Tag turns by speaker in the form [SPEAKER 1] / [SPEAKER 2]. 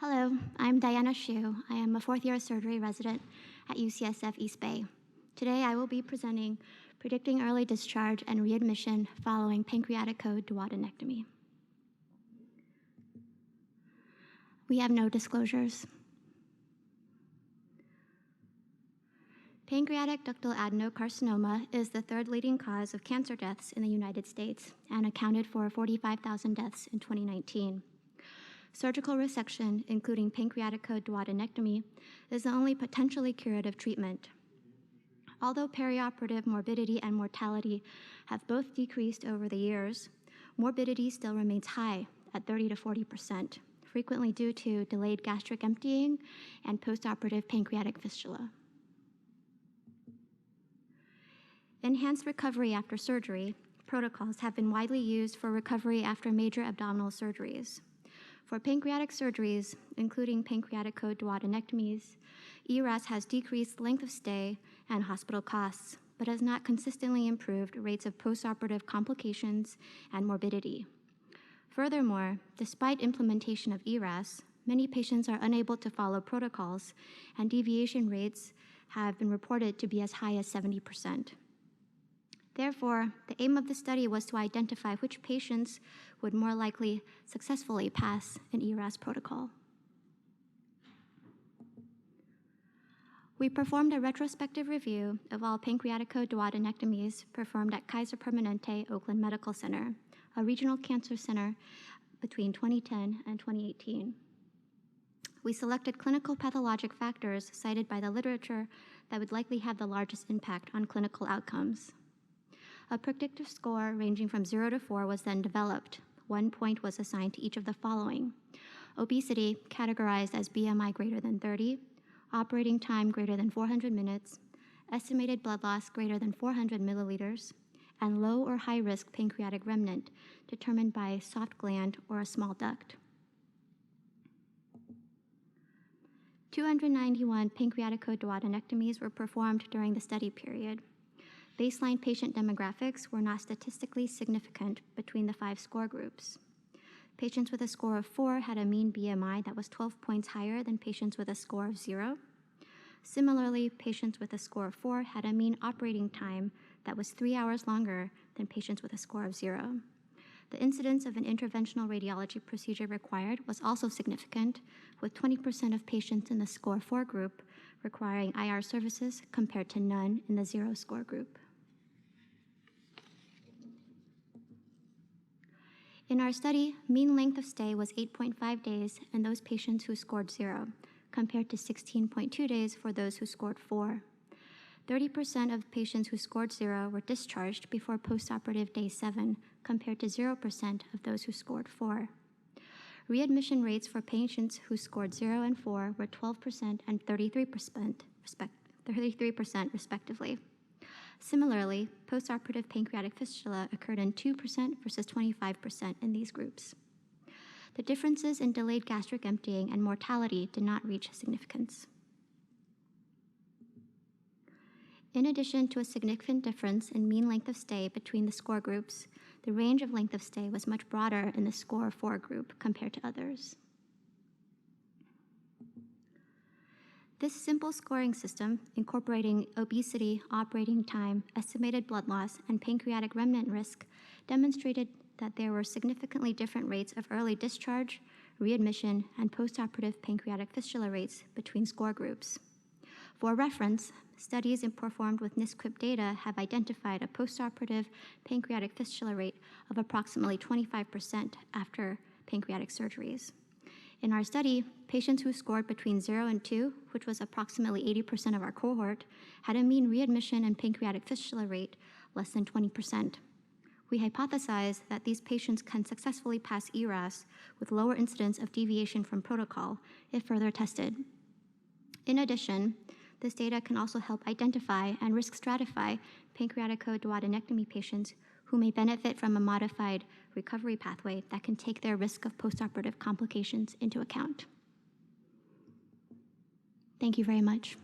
[SPEAKER 1] Hello, I'm Diana Hsu. I am a fourth-year surgery resident at UCSF East Bay. Today I will be presenting predicting early discharge and readmission following pancreaticoduodenectomy. We have no disclosures. Pancreatic ductal adenocarcinoma is the third leading cause of cancer deaths in the United States and accounted for 45,000 deaths in 2019. Surgical resection, including pancreaticoduodenectomy, is the only potentially curative treatment. Although perioperative morbidity and mortality have both decreased over the years, morbidity still remains high at 30 to 40%, frequently due to delayed gastric emptying and postoperative pancreatic fistula. Enhanced recovery after surgery protocols have been widely used for recovery after major abdominal surgeries. For pancreatic surgeries, including pancreaticoduodenectomies, ERAS has decreased length of stay and hospital costs, but has not consistently improved rates of postoperative complications and morbidity. Furthermore, despite implementation of ERAS, many patients are unable to follow protocols, and deviation rates have been reported to be as high as 70%. Therefore, the aim of the study was to identify which patients would more likely successfully pass an ERAS protocol. We performed a retrospective review of all pancreaticoduodenectomies performed at Kaiser Permanente Oakland Medical Center, a regional cancer center between 2010 and 2018. We selected clinical pathologic factors cited by the literature that would likely have the largest impact on clinical outcomes. A predictive score ranging from 0 to 4 was then developed. 1 point was assigned to each of the following: obesity, categorized as BMI greater than 30, operating time greater than 400 minutes, estimated blood loss greater than 400 milliliters, and low or high risk pancreatic remnant, determined by soft gland or a small duct. 291 pancreaticoduodenectomies were performed during the study period. Baseline patient demographics were not statistically significant between the 5 score groups. Patients with a score of 4 had a mean BMI that was 12 points higher than patients with a score of 0. Similarly, patients with a score of 4 had a mean operating time that was 3 hours longer than patients with a score of 0. The incidence of an interventional radiology procedure required was also significant, with 20% of patients in the score 4 group requiring IR services compared to none in the 0 score group. In our study, mean length of stay was 8.5 days in those patients who scored 0, compared to 16.2 days for those who scored 4. 30% of patients who scored 0 were discharged before postoperative day 7, compared to 0% of those who scored 4. Readmission rates for patients who scored 0 and 4 were 12% and 33% respectively. Similarly, postoperative pancreatic fistula occurred in 2% versus 25% in these groups. The differences in delayed gastric emptying and mortality did not reach significance. In addition to a significant difference in mean length of stay between the score groups, the range of length of stay was much broader in the score 4 group compared to others. This simple scoring system, incorporating obesity, operating time, estimated blood loss, and pancreatic remnant risk, demonstrated that there were significantly different rates of early discharge, readmission, and postoperative pancreatic fistula rates between score groups. For reference, studies performed with NISQIP data have identified a postoperative pancreatic fistula rate of approximately 25% after pancreatic surgeries. In our study, patients who scored between 0 and 2, which was approximately 80% of our cohort, had a mean readmission and pancreatic fistula rate less than 20%. We hypothesize that these patients can successfully pass ERAS with lower incidence of deviation from protocol if further tested. In addition, this data can also help identify and risk stratify pancreaticoduodenectomy patients who may benefit from a modified recovery pathway that can take their risk of postoperative complications into account. Thank you very much.